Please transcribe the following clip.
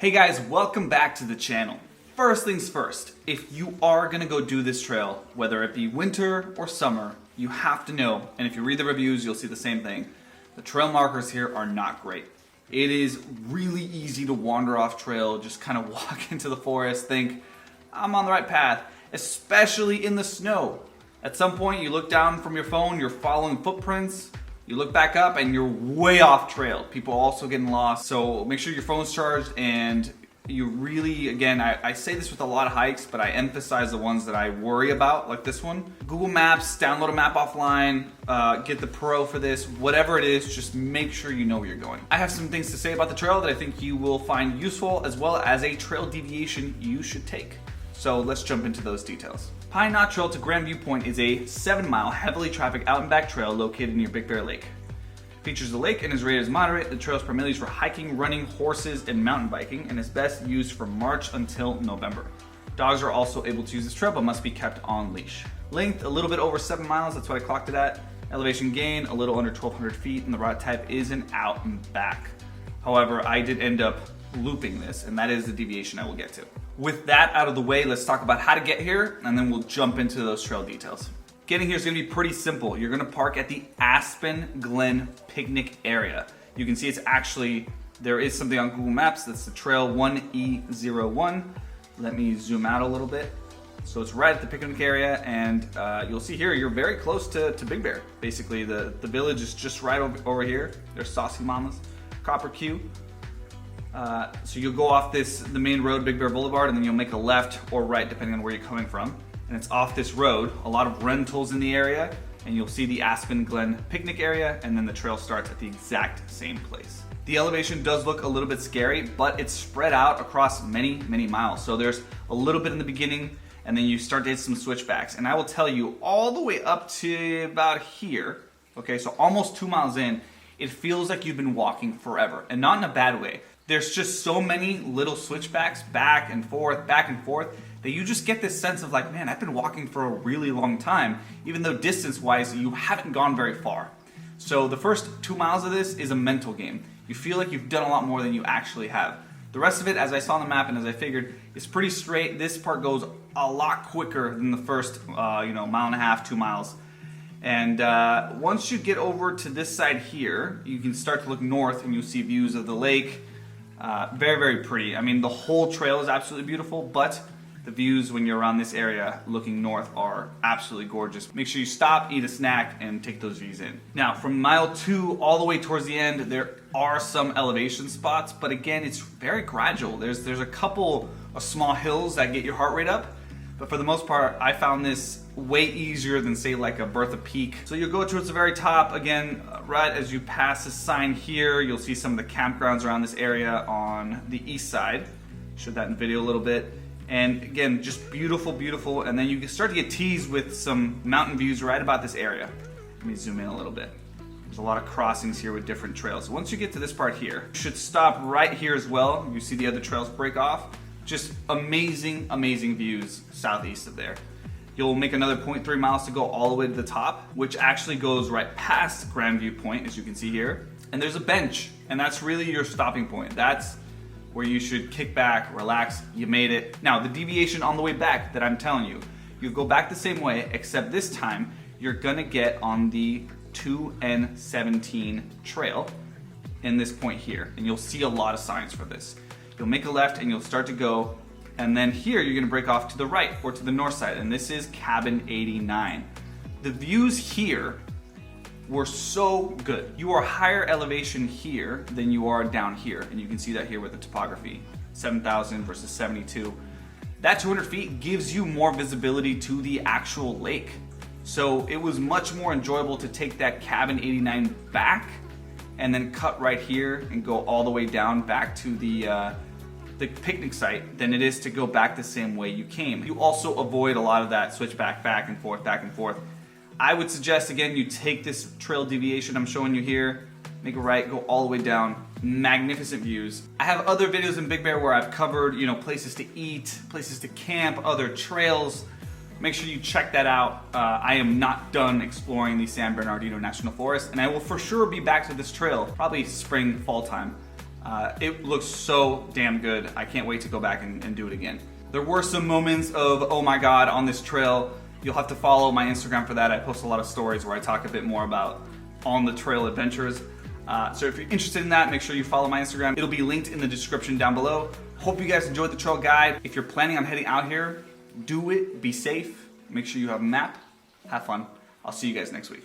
Hey guys, welcome back to the channel. First things first, if you are gonna go do this trail, whether it be winter or summer, you have to know, and if you read the reviews, you'll see the same thing. The trail markers here are not great. It is really easy to wander off trail, just kind of walk into the forest, think, I'm on the right path, especially in the snow. At some point, you look down from your phone, you're following footprints, you look back up and you're way off trail. People are also getting lost, so make sure your phone's charged and you really, again, I say this with a lot of hikes, but I emphasize the ones that I worry about, like this one. Google Maps, download a map offline, get the Pro for this, whatever it is, just make sure you know where you're going. I have some things to say about the trail that I think you will find useful, as well as a trail deviation you should take. So let's jump into those details. Pine Knot Trail to Grandview Point is a 7-mile, heavily trafficked out and back trail located near Big Bear Lake. Features the lake and is rated as moderate. The trail is primarily used for hiking, running, horses, and mountain biking, and is best used from March until November. Dogs are also able to use this trail, but must be kept on leash. Length, a little bit over 7 miles, that's what I clocked it at. Elevation gain, a little under 1,200 feet, and the route type is an out and back. However, I did end up looping this, and that is the deviation I will get to. With that out of the way, let's talk about how to get here, and then we'll jump into those trail details. Getting here is going to be pretty simple. You're going to park at the Aspen Glen Picnic Area. You can see it's actually, there is something on Google Maps, that's the trail 1E01. Let me zoom out a little bit. So it's right at the picnic area, and you'll see here, you're very close to Big Bear. Basically, the village is just right over here. There's Saucy Mama's, Copper Q. So you'll go off the main road, Big Bear Boulevard, and then you'll make a left or right depending on where you're coming from. And it's off this road, a lot of rentals in the area, and you'll see the Aspen Glen Picnic Area, and then the trail starts at the exact same place. The elevation does look a little bit scary, but it's spread out across many, many miles. So there's a little bit in the beginning, and then you start to hit some switchbacks. And I will tell you, all the way up to about here, okay, so almost 2 miles in, it feels like you've been walking forever, and not in a bad way. There's just so many little switchbacks back and forth, that you just get this sense of like, man, I've been walking for a really long time, even though distance-wise, you haven't gone very far. So the first 2 miles of this is a mental game. You feel like you've done a lot more than you actually have. The rest of it, as I saw on the map and as I figured, is pretty straight. This part goes a lot quicker than the first, mile and a half, 2 miles. And once you get over to this side here, you can start to look north and you'll see views of the lake. Very, very pretty. I mean, the whole trail is absolutely beautiful, but the views when you're around this area looking north are absolutely gorgeous. Make sure you stop, eat a snack, and take those views in. Now, from mile 2 all the way towards the end, there are some elevation spots, but again, it's very gradual. There's a couple of small hills that get your heart rate up, but for the most part, I found this way easier than, say, like a Bertha Peak. So you'll go towards the very top. Again, right as you pass the sign here, you'll see some of the campgrounds around this area on the east side. Showed that in video a little bit. And again, just beautiful, beautiful. And then you can start to get teased with some mountain views right about this area. Let me zoom in a little bit. There's a lot of crossings here with different trails. So once you get to this part here, you should stop right here as well. You see the other trails break off. Just amazing, amazing views southeast of there. You'll make another 0.3 miles to go all the way to the top, which actually goes right past Grandview Point, as you can see here. And there's a bench, and that's really your stopping point. That's where you should kick back, relax, you made it. Now, the deviation on the way back that I'm telling you, you go back the same way, except this time, you're gonna get on the 2N17 trail in this point here, and you'll see a lot of signs for this. You'll make a left and you'll start to go, and then here you're gonna break off to the right or to the north side, and this is Cabin 89. The views here were so good. You are higher elevation here than you are down here, and you can see that here with the topography, 7,000 versus 72. That 200 feet gives you more visibility to the actual lake. So it was much more enjoyable to take that Cabin 89 back and then cut right here and go all the way down back to the picnic site than it is to go back the same way you came. You also avoid a lot of that switchback back and forth, back and forth. I would suggest, again, you take this trail deviation I'm showing you here, make a right, go all the way down. Magnificent views. I have other videos in Big Bear where I've covered, places to eat, places to camp, other trails. Make sure you check that out. I am not done exploring the San Bernardino National Forest, and I will for sure be back to this trail, probably spring, fall time. It looks so damn good. I can't wait to go back and do it again. There were some moments of, oh my God, on this trail. You'll have to follow my Instagram for that. I post a lot of stories where I talk a bit more about on the trail adventures. So if you're interested in that, make sure you follow my Instagram. It'll be linked in the description down below. Hope you guys enjoyed the trail guide. If you're planning on heading out here, do it, be safe, make sure you have a map, have fun. I'll see you guys next week.